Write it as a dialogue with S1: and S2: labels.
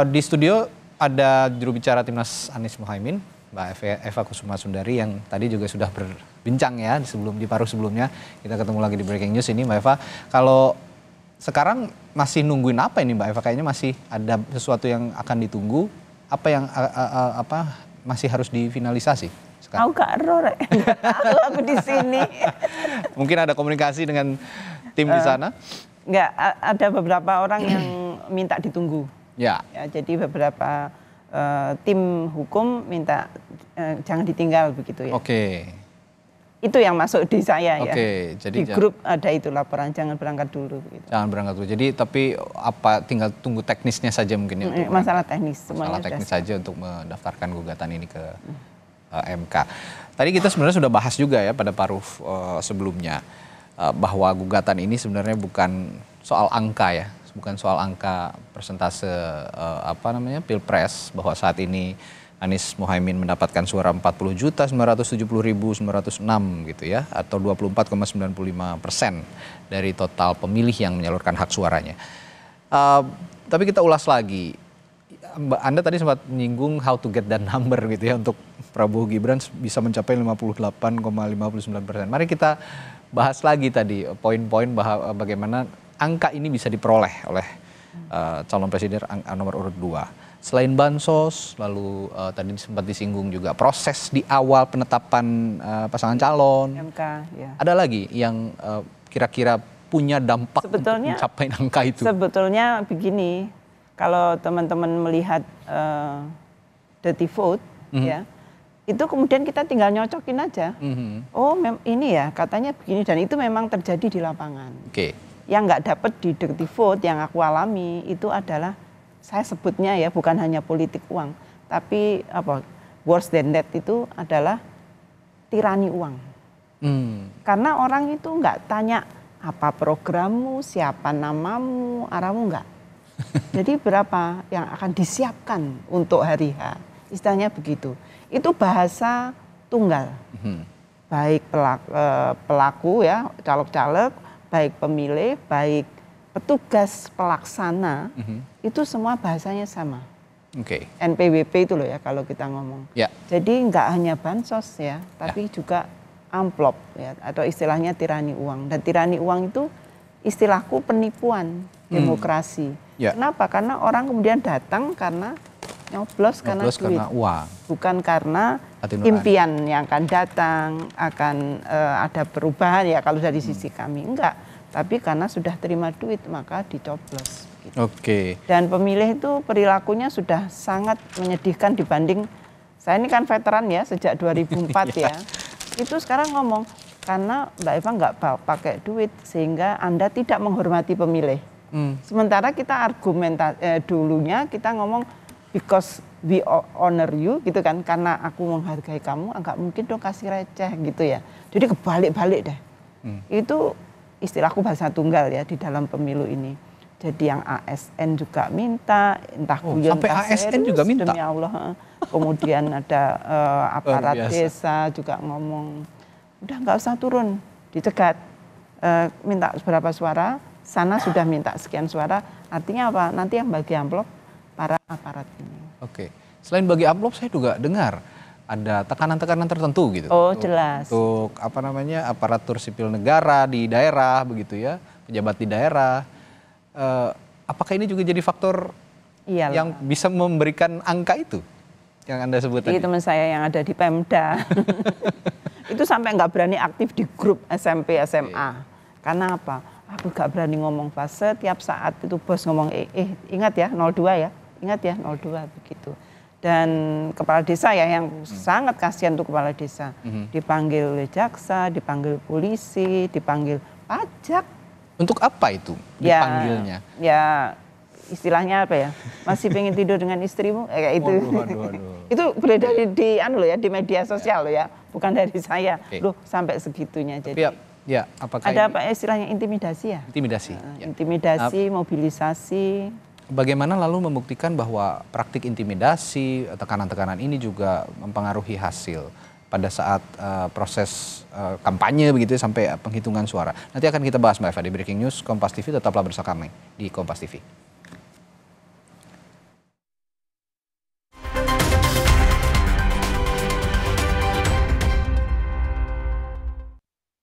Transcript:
S1: Di studio ada juru bicara Timnas Anies Mohaimin, Mbak Eva Kusuma Sundari, yang tadi juga sudah berbincang ya di paruh sebelumnya. Kita ketemu lagi di Breaking News ini, Mbak Eva. Kalau sekarang masih nungguin apa ini, Mbak Eva? Kayaknya masih ada sesuatu yang akan ditunggu. Apa yang masih harus difinalisasi sekarang?
S2: Aku gak ero, tahu aku di sini.
S1: Mungkin ada komunikasi dengan tim di sana?
S2: Enggak, ada beberapa orang yang minta ditunggu.
S1: Ya,
S2: jadi beberapa tim hukum minta jangan ditinggal begitu ya.
S1: Oke.
S2: Itu yang masuk di saya ya.
S1: Oke, jadi
S2: di grup ada itu laporan jangan berangkat dulu. Gitu.
S1: Jangan berangkat dulu. Jadi tapi apa tinggal tunggu teknisnya saja mungkin ya?
S2: Masalah teknis.
S1: Masalah teknis saja untuk mendaftarkan gugatan ini ke MK. Tadi kita sebenarnya sudah bahas juga ya pada paruh sebelumnya bahwa gugatan ini sebenarnya bukan soal angka ya. Bukan soal angka persentase Pilpres, bahwa saat ini Anies Mohaimin mendapatkan suara 40.970.906 gitu ya, atau 24,95% dari total pemilih yang menyalurkan hak suaranya. Tapi kita ulas lagi, Anda tadi sempat menyinggung how to get that number gitu ya, untuk Prabowo Gibran bisa mencapai 58,59%. Mari kita bahas lagi tadi poin-poin bagaimana angka ini bisa diperoleh oleh calon presiden nomor urut 2. Selain bansos, lalu tadi sempat disinggung juga proses di awal penetapan pasangan calon.
S2: MK, ya.
S1: Ada lagi yang kira-kira punya dampak
S2: sebetulnya,
S1: untuk mencapai angka itu? Sebetulnya
S2: begini, kalau teman-teman melihat dirty vote, ya, itu kemudian kita tinggal nyocokin aja. Oh, ini ya katanya begini, dan itu memang terjadi di lapangan.
S1: Oke.
S2: Yang nggak dapat di dirty vote yang aku alami itu adalah, saya sebutnya ya, bukan hanya politik uang, tapi worse than that itu adalah tirani uang. Karena orang itu nggak tanya apa programmu, siapa namamu, arahmu, nggak. Jadi berapa yang akan disiapkan untuk hari H, istilahnya begitu. Itu bahasa tunggal, baik pelaku ya, caleg-caleg, baik pemilih, baik petugas pelaksana, itu semua bahasanya sama.
S1: Oke.
S2: NPWP itu loh ya kalau kita ngomong.
S1: Ya.
S2: Jadi nggak hanya bansos ya, tapi juga amplop ya, atau istilahnya tirani uang. Dan tirani uang itu istilahku penipuan demokrasi.
S1: Ya.
S2: Kenapa? Karena orang kemudian datang karena nyoblos karena duit,
S1: karena uang,
S2: bukan karena impian yang akan datang, akan ada perubahan ya kalau dari sisi kami, enggak. Tapi karena sudah terima duit maka dicoblos. Gitu.
S1: Oke.
S2: Dan pemilih itu perilakunya sudah sangat menyedihkan dibanding, saya ini kan veteran ya sejak 2004 ya. Itu sekarang ngomong, karena Mbak Eva nggak pakai duit sehingga Anda tidak menghormati pemilih. Sementara kita dulunya kita ngomong, because we honor you gitu kan, karena aku menghargai kamu, enggak mungkin dong kasih receh gitu ya. Jadi kebalik-balik deh. Itu istilahku bahasa tunggal ya di dalam pemilu ini. Jadi yang ASN juga minta, entah guyon
S1: sampai
S2: entah
S1: ASN
S2: serius,
S1: juga minta.
S2: demi Allah. Kemudian ada aparat desa juga ngomong, udah nggak usah turun, dicegat, minta berapa suara, sana sudah minta sekian suara. Artinya apa? Nanti yang bagi amplop para aparat ini.
S1: Oke. Selain bagi amplop, saya juga dengar ada tekanan-tekanan tertentu gitu.
S2: Oh, jelas.
S1: Untuk aparatur sipil negara di daerah begitu ya, pejabat di daerah. Apakah ini juga jadi faktor yang bisa memberikan angka itu yang Anda sebut tadi?
S2: Teman saya yang ada di Pemda itu sampai nggak berani aktif di grup SMP SMA. Karena apa? Aku nggak berani ngomong pas setiap saat itu bos ngomong ingat ya 02 ya. Ingat ya 02 begitu. Dan kepala desa ya yang sangat kasihan tuh kepala desa. Dipanggil jaksa, dipanggil polisi, dipanggil pajak.
S1: Untuk apa itu dipanggilnya?
S2: Ya istilahnya apa ya? Masih pengen tidur dengan istrimu kayak itu.
S1: Waduh.
S2: Itu beredar di media sosial loh ya, bukan dari saya. Loh sampai segitunya. Jadi
S1: ya, apakah
S2: ada apa istilahnya intimidasi ya?
S1: Intimidasi.
S2: Intimidasi, mobilisasi.
S1: Bagaimana lalu membuktikan bahwa praktik intimidasi, tekanan-tekanan ini juga mempengaruhi hasil pada saat proses kampanye begitu ya, sampai penghitungan suara. Nanti akan kita bahas Mbak Eva di Breaking News Kompas TV, tetaplah bersama kami di Kompas TV.